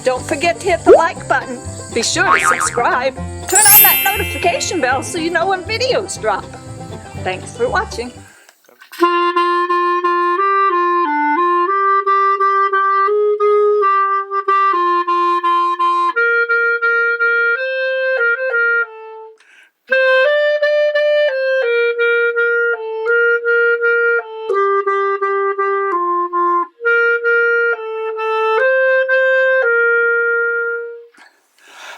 Don't forget to hit the like button. Be sure to subscribe. Turn on that notification bell so you know when videos drop. Thanks for watching.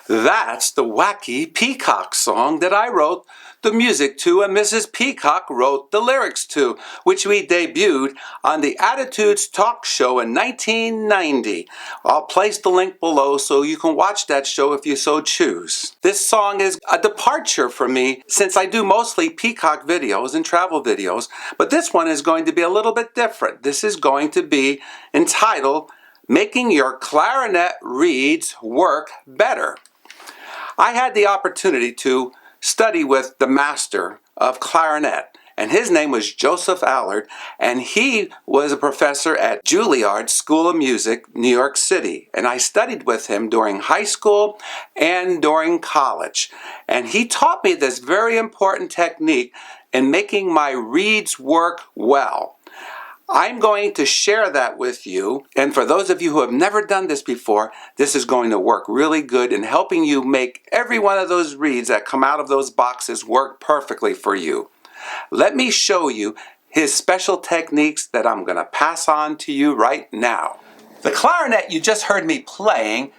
That's the Wacky Peacock Song that I wrote the music to and Mrs. Peacock wrote the lyrics to, which we debuted on the Attitudes Talk Show in 1990. I'll place the link below so you can watch that show if you so choose. This song is a departure for me since I do mostly Peacock videos and travel videos, but this one is going to be a little bit different. This is going to be entitled Making Your Clarinet Reeds Work Better. I had the opportunity to study with the master of clarinet, and his name was Joseph Allard, and he was a professor at Juilliard School of Music, New York City. And I studied with him during high school and during college. And he taught me this very important technique in making my reeds work well. I'm going to share that with you, and for those of you who have never done this before, this is going to work really good in helping you make every one of those reeds that come out of those boxes work perfectly for you. Let me show you his special techniques that I'm going to pass on to you right now. The clarinet you just heard me playing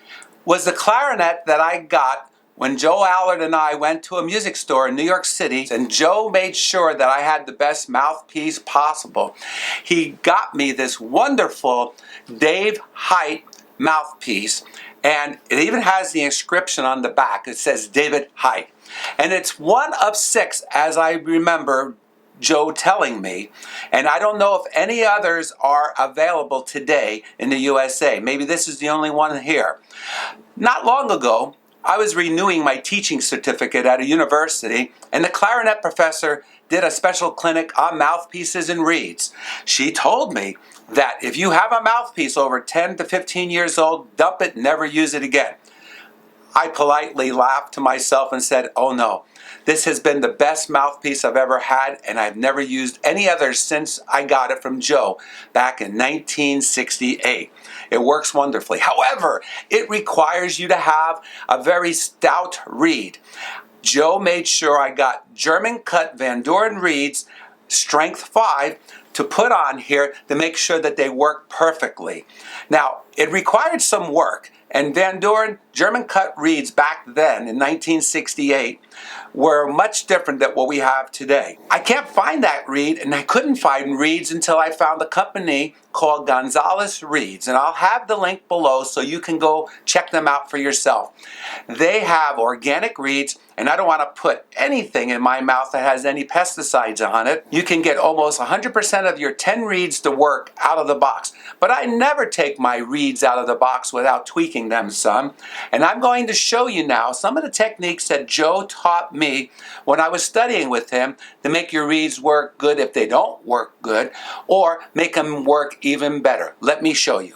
was the clarinet that I got when Joe Allard and I went to a music store in New York City, and Joe made sure that I had the best mouthpiece possible. He got me this wonderful Dave Height mouthpiece, and it even has the inscription on the back. It says David Height. And it's one of 6, as I remember Joe telling me, and I don't know if any others are available today in the USA. Maybe this is the only one here. Not long ago, I was renewing my teaching certificate at a university, and the clarinet professor did a special clinic on mouthpieces and reeds. She told me that if you have a mouthpiece over 10 to 15 years old, dump it, never use it again. I politely laughed to myself and said, oh no, this has been the best mouthpiece I've ever had, and I've never used any others since I got it from Joe back in 1968. It works wonderfully. However, it requires you to have a very stout reed. Joe made sure I got German cut Van Doren reeds, strength 5, to put on here to make sure that they work perfectly. Now, it required some work, and Van Doren German cut reeds back then in 1968 were much different than what we have today. I can't find that reed, and I couldn't find reeds until I found a company called Gonzalez Reeds, and I'll have the link below so you can go check them out for yourself. They have organic reeds, and I don't want to put anything in my mouth that has any pesticides on it. You can get almost 100% of your 10 reeds to work out of the box, but I never take my reeds out of the box without tweaking them some. And I'm going to show you now some of the techniques that Joe taught me when I was studying with him to make your reeds work good if they don't work good, or make them work even better. Let me show you.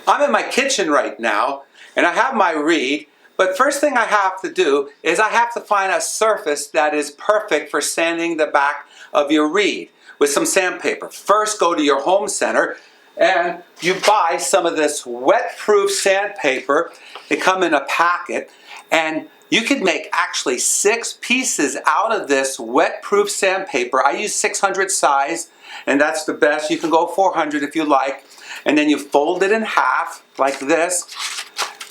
I'm in my kitchen right now, and I have my reed, but first thing I have to do is I have to find a surface that is perfect for sanding the back of your reed with some sandpaper. First, go to your home center and you buy some of this wet-proof sandpaper. They come in a packet, and you could make actually 6 pieces out of this wet-proof sandpaper. I use 600 size, and that's the best. You can go 400 if you like. And then you fold it in half like this.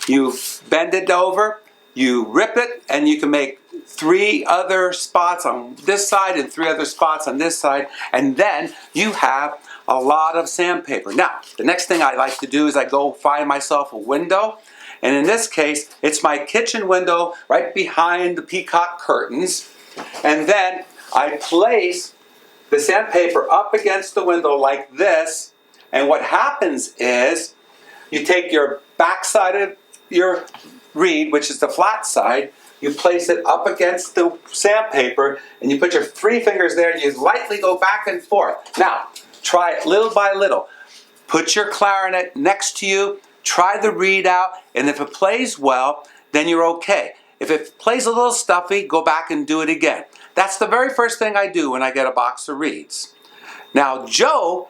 You bend it over, you rip it, and you can make 3 other spots on this side and 3 other spots on this side, and then you have a lot of sandpaper. Now, the next thing I like to do is I go find myself a window, and in this case, it's my kitchen window right behind the peacock curtains, and then I place the sandpaper up against the window like this, and what happens is you take your back side of your reed, which is the flat side, you place it up against the sandpaper, and you put your 3 fingers there, and you lightly go back and forth. Now, try it little by little. Put your clarinet next to you, try the reed out, and if it plays well, then you're okay. If it plays a little stuffy, go back and do it again. That's the very first thing I do when I get a box of reeds. Now, Joe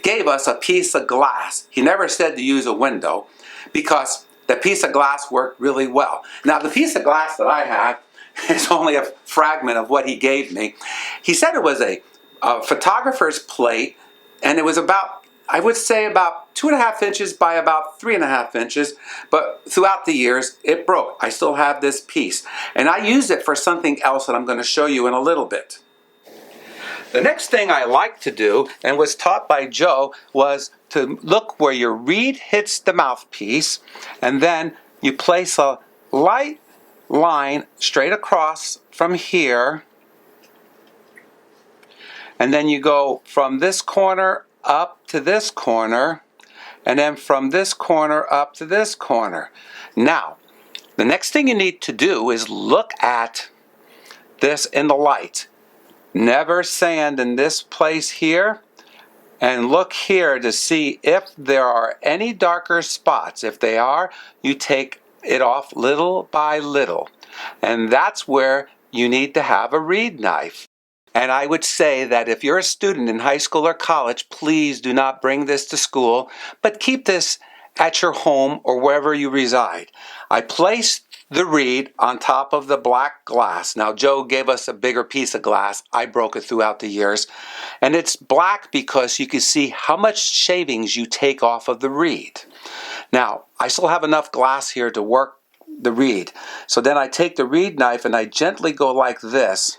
gave us a piece of glass. He never said to use a window because the piece of glass worked really well. Now, the piece of glass that I have is only a fragment of what he gave me. He said it was a photographer's plate, and it was about, I would say, about 2.5 inches by about 3.5 inches, but throughout the years it broke. I still have this piece, and I used it for something else that I'm going to show you in a little bit. The next thing I like to do, and was taught by Joe, was to look where your reed hits the mouthpiece, and then you place a light line straight across from here, and then you go from this corner up to this corner, and then from this corner up to this corner. Now, the next thing you need to do is look at this in the light. Never sand in this place here, and look here to see if there are any darker spots. If they are, you take it off little by little, and that's where you need to have a reed knife. And I would say that if you're a student in high school or college, please do not bring this to school, but keep this at your home or wherever you reside. I placed the reed on top of the black glass. Now, Joe gave us a bigger piece of glass. I broke it throughout the years. And it's black because you can see how much shavings you take off of the reed. Now, I still have enough glass here to work the reed. So then I take the reed knife and I gently go like this.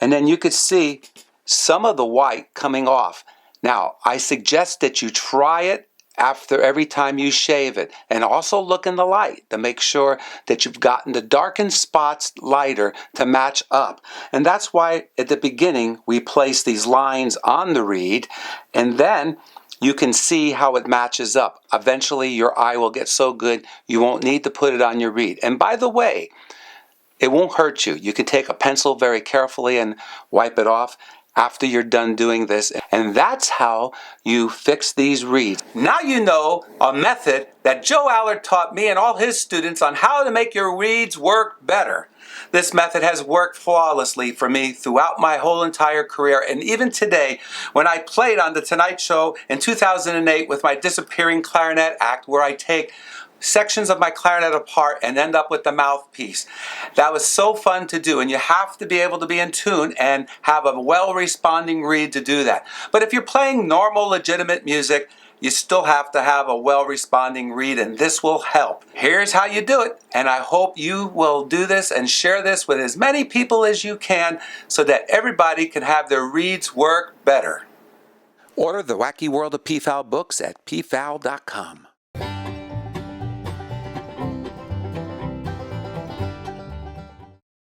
And then you could see some of the white coming off. Now, I suggest that you try it after every time you shave it, and also look in the light to make sure that you've gotten the darkened spots lighter to match up. And that's why at the beginning we place these lines on the reed, and then you can see how it matches up. Eventually your eye will get so good you won't need to put it on your reed. And by the way, it won't hurt you. You can take a pencil very carefully and wipe it off after you're done doing this. And that's how you fix these reeds. Now you know a method that Joe Allard taught me and all his students on how to make your reeds work better. This method has worked flawlessly for me throughout my whole entire career, and even today when I played on The Tonight Show in 2008 with my disappearing clarinet act, where I take sections of my clarinet apart and end up with the mouthpiece. That was so fun to do, and you have to be able to be in tune and have a well-responding reed to do that. But if you're playing normal, legitimate music, you still have to have a well-responding reed, and this will help. Here's how you do it, and I hope you will do this and share this with as many people as you can so that everybody can have their reeds work better. Order the Wacky World of Peafowl books at peafowl.com.